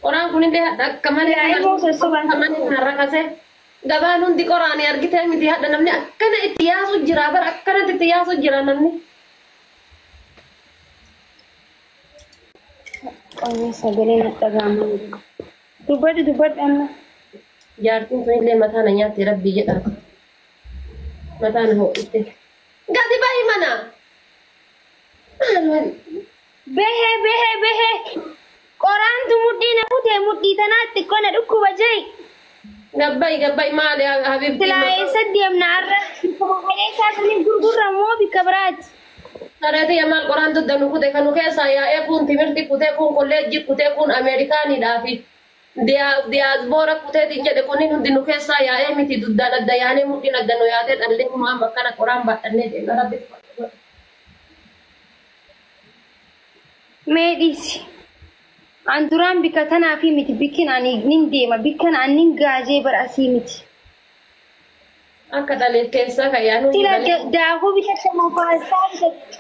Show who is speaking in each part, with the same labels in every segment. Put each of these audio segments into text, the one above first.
Speaker 1: Orang kuning dia kemana rakase gaban hundi Quran argite miti hada namni akkana itiyasu jira bar akkana itiyasu jira namni
Speaker 2: Ini sagale natagama. Dubad anna.
Speaker 1: Jartin kun ile mata nanya rabbi jeda. Mata na ho itte. Gadi bai mana.
Speaker 2: Behe. Quran tu muddi na pute muddi tanatti kona dukku bajai.
Speaker 1: Gabbai male habibti.
Speaker 2: Tilai saddiyam narra. Hale sakni gurgurra mo bi kabrat.
Speaker 1: Sarete yamal Quran tu danu kute kanu kesa ya kun timirti kute kun college kute kun Amerikani dafi. Dia bora kute tinjade kunin hundinu kesa ya miti duddana dayane muddi na danu ya te dalle kuma makana Quran batanne de rabbi.
Speaker 2: Medis. Anduran bikatana fi miti bikin ani ninde ma bikan anin gaje bar asimiti.
Speaker 1: Akka dale kesa kayanu.
Speaker 2: Tila da go bikata ma pasta bikata.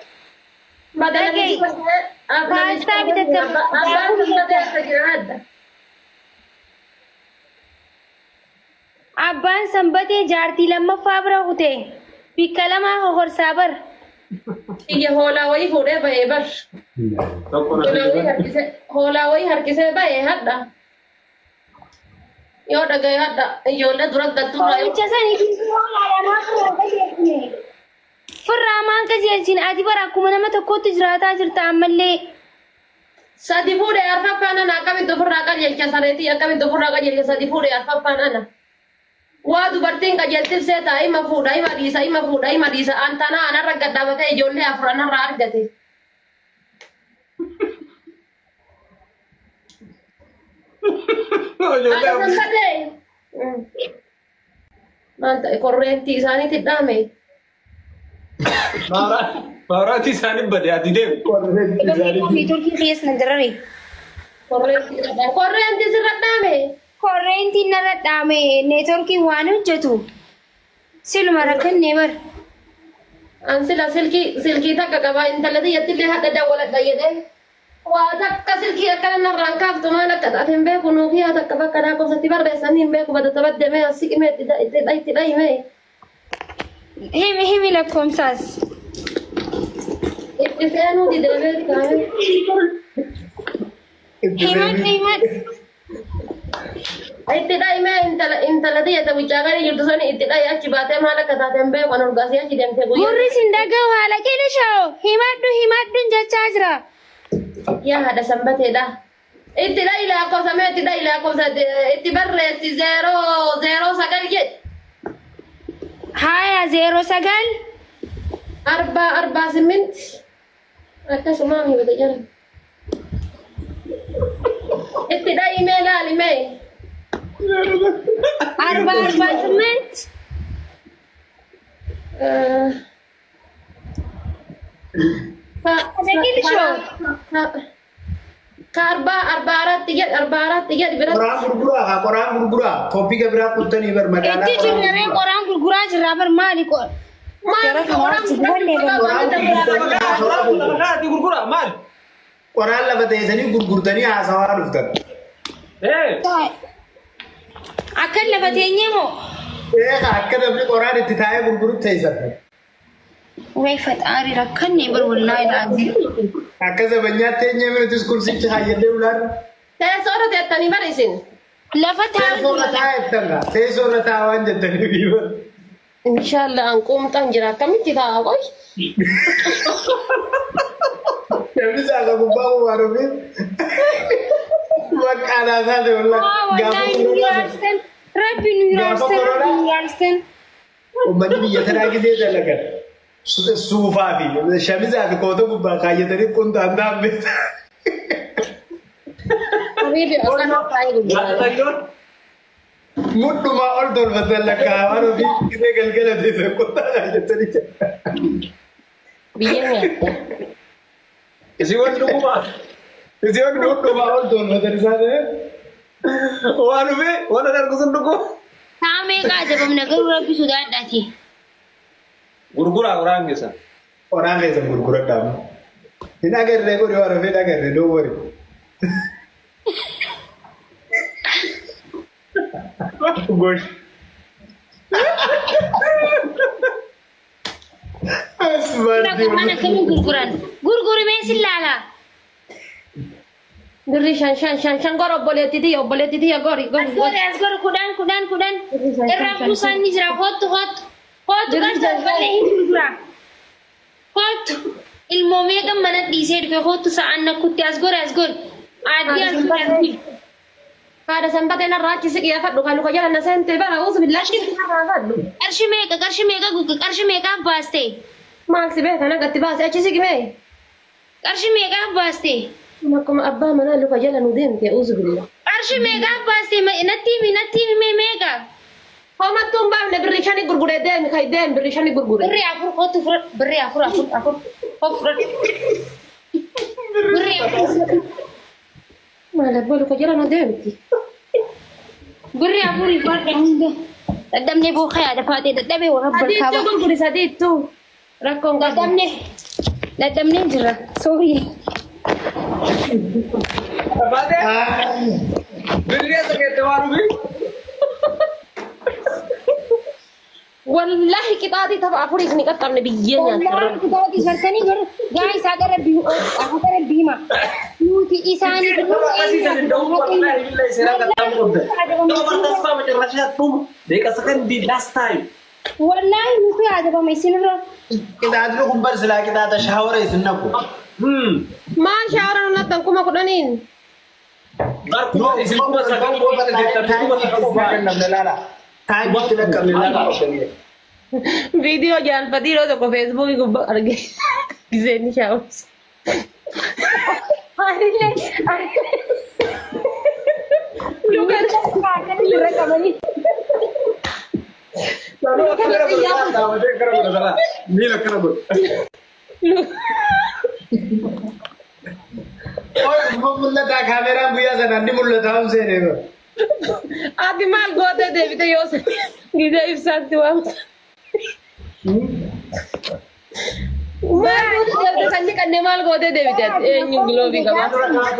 Speaker 1: Badalagi
Speaker 2: pasta bikata. Abban sambate jarti lamma fabra hute. Bikalama hor sabar.
Speaker 1: Iya hola wai fude bae bar. Hola wai harkise bae hadda. Yo daga hadda yo le durak gattu rayo.
Speaker 2: Chasani hola ya ma Furraman ka jelchin adi bara kuma nama tokkotti jiraata jirta ammallee.
Speaker 1: Sadi fude arfaffana na kami do furra ka jelcha sareti akami do furra ka jelcha sadi fude arfaffana na. Waa dubartiin qajeeltif seeta ima fuudha ima dhiisa antana anarra gaddaabate ijoollee afuran irraa argate. Maal ta'e korreentii isaaniitti dhaame.
Speaker 3: Maaraati isaanii badee ati deemu.
Speaker 2: Turkii keessa na jirare.
Speaker 1: Korreentii sirra dhaame.
Speaker 2: Korreentii narra dhaame neetworkii waan hojjetu siluma rakkanne bar.
Speaker 1: An sila silkii takka qaba intala xiyyattillee hadda dawwaladha jedhee waa takka silkii akkana narraan kaaftu maal akka taate hin beeku nuufi haa takka bakka naa qofsatti barreessanii hin beeku badata baddamee asiqimee itti dhahimee.
Speaker 2: Himi lakkoomsaas.
Speaker 1: Itti seenuu dideemee kaa'e.
Speaker 2: Himadhu.
Speaker 1: Itti dhahimee intala xiyyata wiccaagaa jirtu sani itti dhahi achi baatee maal akka taate hin beeku an urgaasii achi deemtee guyyaa.
Speaker 2: Gurri sin dhaga'u haala keenya sha'o himadhu jechaa jira.
Speaker 1: Yaa haadha sanbateedha. Itti dhahi lakkoofsamee itti dhahi lakkoofsa itti barreessi 009 jedhe.
Speaker 2: Haya 09
Speaker 1: 48 akkasumaan hibate jira. Itti dhahimee laalimee.
Speaker 2: 48
Speaker 4: Korang gurgura. Kopi ke berapa putih ni bermegala.
Speaker 2: Itu cuma orang gurgura jera bermali kok.
Speaker 3: Gurgura mal.
Speaker 4: Korang lah betul sini gurgurtani asal luftan.
Speaker 2: Akan lebatnya mo.
Speaker 4: Akan tapi korang itu thaya gurgurut thaya sah.
Speaker 2: Wei fatari rakkan ni berwalai lagi.
Speaker 4: Akan sebanyak thaynya mereka tu kursi cahaya deh ular.
Speaker 1: Saya seorang tiap tani barisin.
Speaker 2: Lafat
Speaker 4: Saya seorang thaya tengah. Saya seorang tawan jadi viewer.
Speaker 1: Insyaallah angkum tanjira kami kita awal.
Speaker 4: Jadi saya akan buka warung ini. Makanan saja ular.
Speaker 2: Rabbi nuyarsten.
Speaker 4: Ummati biyya tanaa gisee dalagan suufaa fi shamizaa fi koota gubbaa kaayyatanii qunxaan dhaabbeessa. Mudhumaa ol tolfatan lakkaa'aman ofii gisee galgala teessee qunxaa kaayyatanii jira.
Speaker 1: Biyya nyaata.
Speaker 3: Isin wanti dhugumaa.
Speaker 4: Isii wanti mudhumaa ol tolfatan isaanii.
Speaker 3: Waan dhufe waan argu sun dhugu.
Speaker 2: Taame kaajabam nagaru rabbi sodaadhaati.
Speaker 3: Gurgura orang keessa.
Speaker 4: Orang keessa gurguradhaama. Hin agarree godhe waan hafee hin agarree doo wari. Gosh.
Speaker 2: Mana kami gurguran. Gurguri mesin lala.
Speaker 1: Birri shan gor obboleetti tiyya gori.
Speaker 2: Asgor kudan. Irra busan ni jira hot. Kan sabale hin gurgura. Hot. Ilmo mega mana dised fe hot sa'an nakutti asgor. Adi asgor.
Speaker 1: Kada sambate na rachi siki ya faddu kalu kajala na sente bara usu billahi faddu.
Speaker 2: Qarshi mega baste.
Speaker 1: Maal si beeka na gatti baase achi siki mee.
Speaker 2: Qarshi mega baste.
Speaker 1: Akkuma abbaa manaa luka jala nu deemte usu billahi.
Speaker 2: Qarshi mega baste natti me mega.
Speaker 1: Homattuun baafne birri shani gurgure deemi kai deemi birri shani gurgure.
Speaker 2: Birri afur hotu fur birri afur. Hofur. Birri afur.
Speaker 1: Maal abbaa luka jala nu deemti.
Speaker 2: Birri afur ifarda hunda. Dadamne boo khaya da fate dadabe wa rabbar
Speaker 1: Adiitu
Speaker 2: kaba.
Speaker 1: gurgure sadiitu. Rakkoon qabu.
Speaker 2: Dadamne jira. Sorry.
Speaker 3: Abade. Birriya sakete warubi.
Speaker 1: Wallahi qixaatii tapha afurii ni qaqqabne biyyee nyaata.
Speaker 2: Wallahi kita lagi sarkani gar guys agar bima. Nuti isani
Speaker 3: last time.
Speaker 2: Wallahi nuti ada ba mai sinro.
Speaker 4: Kita adlu kumbar sila kita ata shawara isunnaku.
Speaker 1: Maal shaawara natan kuma kudhaniin.
Speaker 4: Time kita kami lala.
Speaker 1: Video jangan patiro tokko Facebook gubbaa arge. Giseen shaawus.
Speaker 2: Arile. Lugar kan lura kamani.
Speaker 4: Mulata kamera buya sana ni mulata hum se ne.
Speaker 1: Ati maal goote deebite yoo se gisee ibsaatti waamsa. Maal goote deebite sanni kannee maal goote deebite eenyu giloobii qabaa.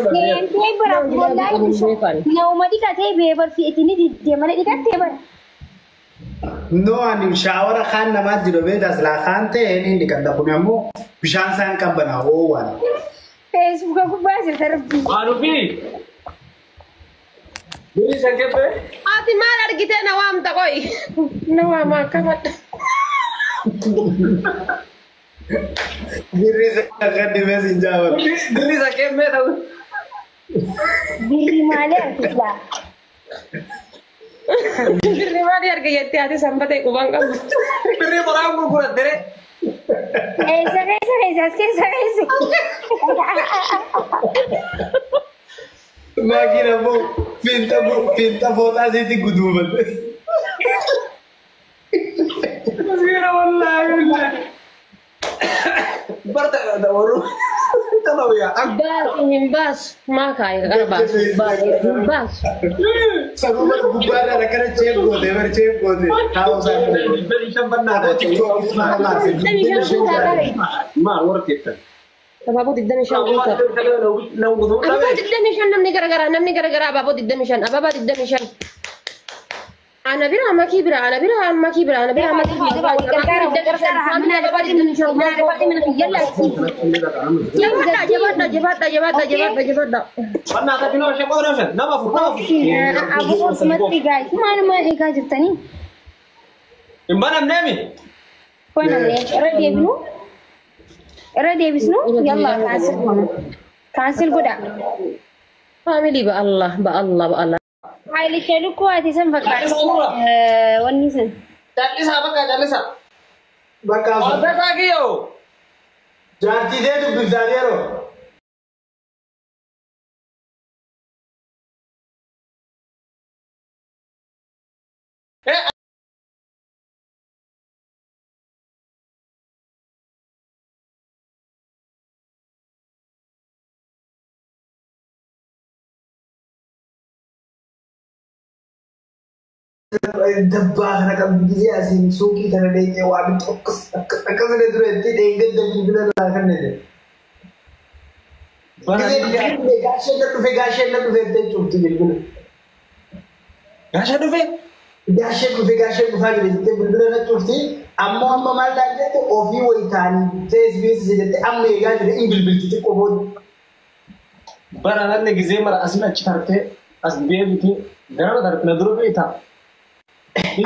Speaker 2: Kente bara wallahi. Naumadi kate beber fi itini di mana dikatte bara.
Speaker 4: No ani shawara khan nama jiro be das la khan te ni dikanda kunyamu bishan san kambana o wan.
Speaker 2: Facebook aku bahas terbi.
Speaker 3: Warubi. Birri sakete.
Speaker 1: Ati maal argitee na waamta qoy. Na waamaa qabadha.
Speaker 4: Birri sakade mesin jawar.
Speaker 3: Birri sakete me tahu.
Speaker 2: Biri male artisla.
Speaker 1: Birri maali arge jettee ati sanbatee qubaan qabdu.
Speaker 3: Birri boraan gurgura tere.
Speaker 2: Esa.
Speaker 4: Makina mo pinta foto asiti guduman.
Speaker 3: Masira wallahi. Barta da waru. Tahu ya.
Speaker 1: Himbas. Maa kaaya gara baas.
Speaker 4: Sabu gubara rakana check gode. Tahu sa.
Speaker 3: Birri shambanna. Ma work it.
Speaker 1: Abaaboo 25 guuta. Abaaboo 25 namni garagaraa abaaboo 25 abaabaa 25. Ana bira makii bira. Jabaadha.
Speaker 3: Mana tapi no siapa nama full.
Speaker 2: Abu Osmati guys. Mana ega jirtani?
Speaker 3: Imbanam nemi.
Speaker 2: Kona ne? Era Davis no? Yalla cancel goda.
Speaker 1: Family ba Allah.
Speaker 2: Haile chelu ko ati san bakka. Wani san.
Speaker 3: Jalisa.
Speaker 4: Baka.
Speaker 3: Ada lagi yo.
Speaker 4: Janti de tu bizarro. Dabba kana kan gizi asin suki tana da yake wa bin tokus akan da dure ti da inga da bibila da kan ne gashe da tufe da chufti bibila
Speaker 3: Gasha dufe.
Speaker 4: Gaashee dhufaa jira jettee bilbila na cufti ammoo amma maal ta'a jette ofii wayii ta'anii feesbuukii jette amma eegaa jira in bilbilti xiqqoo booda.
Speaker 3: Baranaan gizee mara asii achi tartee as deebiti gara na dura beektaa.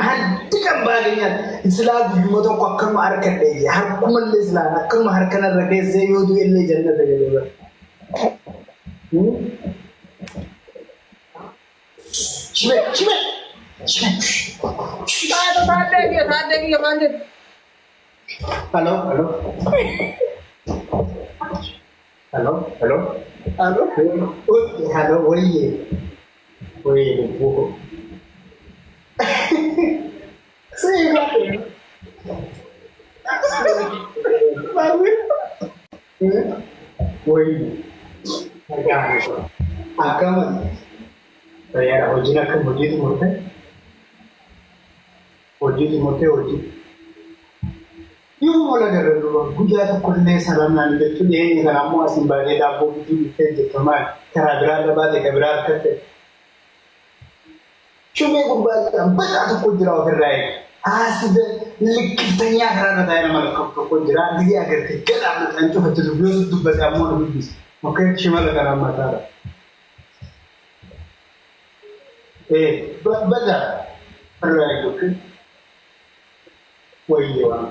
Speaker 4: Hanti kan baadiyyaa islaa guyyuma tokko akkuma harka dheeyye harkumallee islaa akkuma harkanarra keessee yoo du'e illee jannata jedhama. Shime.
Speaker 3: Taatee maal jedhu.
Speaker 4: Hello. Hello, wayye. Akama ya hojii akka hojii yoo mola garuu guyyaa tokko illee sabamaan jechuun dhiyeenya kana ammoo asiin baay'ee daabboo bituu dhufee jettamaan karaa biraa labaate kan biraa harkatti shumee gubbaadhaan baqaa tokko jira ofirraa asida likkiftanyaa karaa mataa nama tokko jira gizee agartee gadhaa mataan cufatti yoo dubbate ammoo na dubbisa mukkeen shimala kanaa mataadha. Bada irraa eeguutti wayye waan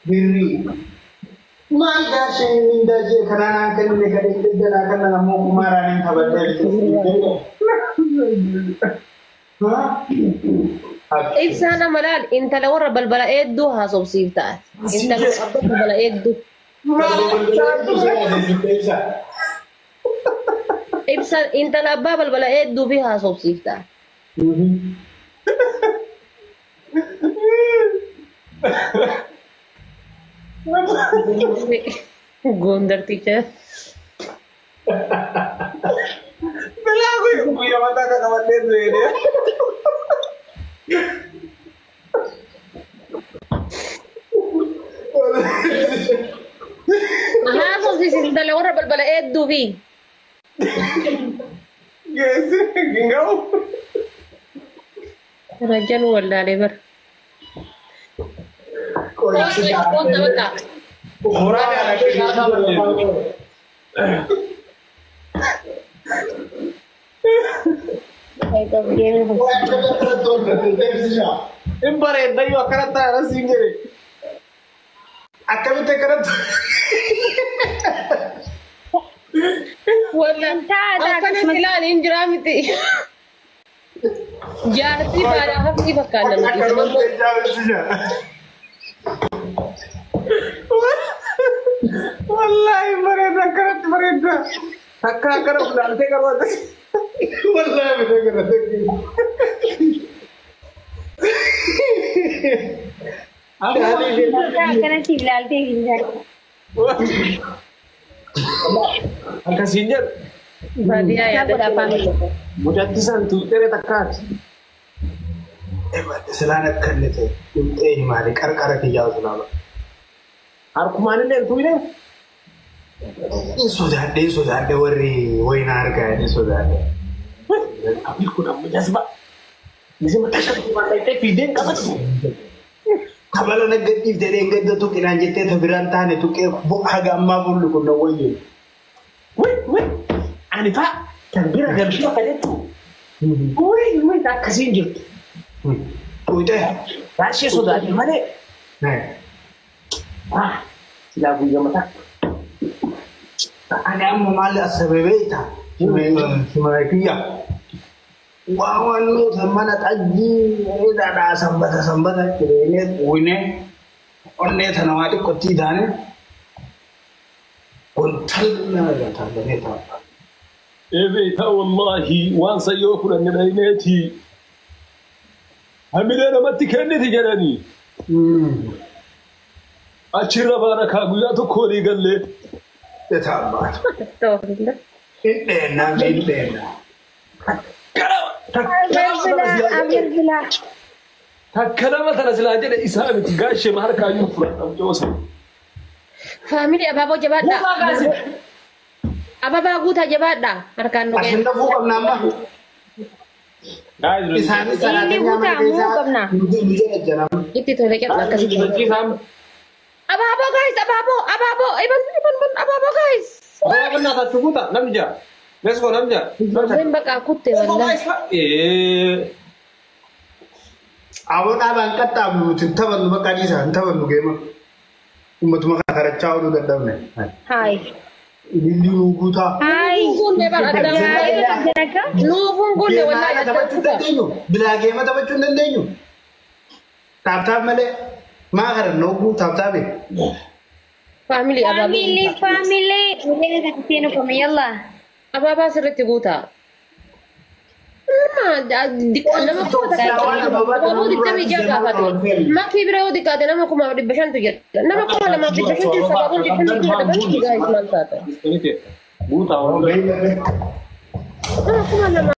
Speaker 4: birrii maal gaashee mindaajee kanaan kan inni kadhee jalaa kana ammoo kumaaraan hin taphadhee
Speaker 1: Ibsaan amalaan intala warra balbala hedduu haasofsiiftaati. Intala abbaa balbala hedduu. Ibsaan intala abbaa balbala hedduu fi haasofsiiftaati. Gondar teacher.
Speaker 3: Belagu punya mata kakak dulu ini.
Speaker 1: Haasofsiisi intala warra balbala hedduu fi.
Speaker 3: Guys, gingau.
Speaker 1: Rajan wallaalee bar.
Speaker 3: Orang yang ada di dalam Impare dai akarata rasingere.
Speaker 4: Akkamite karatu.
Speaker 1: Wallan akkana filaan hin jira miti. Jaartii baadhaa hafti fakkaata miti.
Speaker 3: Wallahi mereka karat mereka. Kakak karena belante karwat.
Speaker 4: Wallahi mereka karatu.
Speaker 2: Karena si belante ginjar.
Speaker 3: Angka sinjar.
Speaker 1: Badia ya berapa minggu?
Speaker 3: Mudah tisan tu tere takat.
Speaker 4: Selana kannete himare qarqara kiyyaa sunama
Speaker 3: Harku mana nih tu ini?
Speaker 4: Sodaadde warri wayna argaa ni sodaadde.
Speaker 3: Tapi aku nak menjazba. Bisa matasha tu mana itu video kapat.
Speaker 4: Kabala nagatiif jedhee gadda tuqinaan jettee tabiraan taane tuqee haga ammaa bullu kun wayye.
Speaker 3: Wait. Ani pak kan bira gamsi apa itu? Wait, tak kasih jirtu.
Speaker 4: Uite.
Speaker 3: Rahasia sodaadde mana? Sila guyyaa mataa.
Speaker 4: Ani amma maal asabee beektaa? Himara kiyya. Waan nuti mana xaggii dhaa sanbata jireenye uwwine onnee tana waa xiqqootti taane gontalli taatanii ta'a.
Speaker 5: Ebeeta wallahi waan sayyoo fudhanne dhayneeti. Hamilee namatti kenniti jedhanii. Achirra baana kaa guyyaa tokko olii gallee.
Speaker 4: Etaabbaatu. Hidheenna.
Speaker 5: Takka nama tana silaa jedhe isaa miti gaashee harkaayyuu fudhadhamu joosa.
Speaker 1: Faamilii abaaboo jabaadhaa. Ababaa guutaa jabaadhaa harkaan nu
Speaker 4: Asin dafuu qabna amma.
Speaker 5: Guys,
Speaker 4: Isaanis
Speaker 2: Ini buta, mu qabna.
Speaker 4: nuti biyya jedhama.
Speaker 1: Itti tole qaba akkasii. Ababo guys, ababo, iban ababo guys.
Speaker 5: Apa nak tak cukup tak? Namja. Let's go namja.
Speaker 1: Ijoolleen baqaa kutte wallahi.
Speaker 4: Awon dhaabaan qaxxaamu nuti hin taphannu bakka dhiisaa hin taphannu geema. Ummatuma kana karachaa ooluu dadhabne.
Speaker 2: Hai.
Speaker 4: Ililli nuu guutaa.
Speaker 2: Hai.
Speaker 1: Kunne bara adda.
Speaker 2: Jaraka.
Speaker 1: Nuufun kunne wallahi
Speaker 4: Geemaa
Speaker 1: adda
Speaker 4: taphachuu hin
Speaker 1: kuta.
Speaker 4: dandeenyu. Bilaa geema taphachuu hin dandeenyu. Taaptaap malee. Maa karan nogguu taaptaabe.
Speaker 1: Family ababo.
Speaker 2: Family. Udah kan sini kami yalla.
Speaker 1: Ababa sirriitti guutaa. Nama kuma ababoo digdamii jaha gaafate. Makkii bira yoo diqqaate nama kuma 500 jedha. Nama kuma 2,500 sababuun 22 dabalatii gaa'is maal taata.
Speaker 5: Buta orang.
Speaker 4: Beeyna.
Speaker 1: Nama kuma 2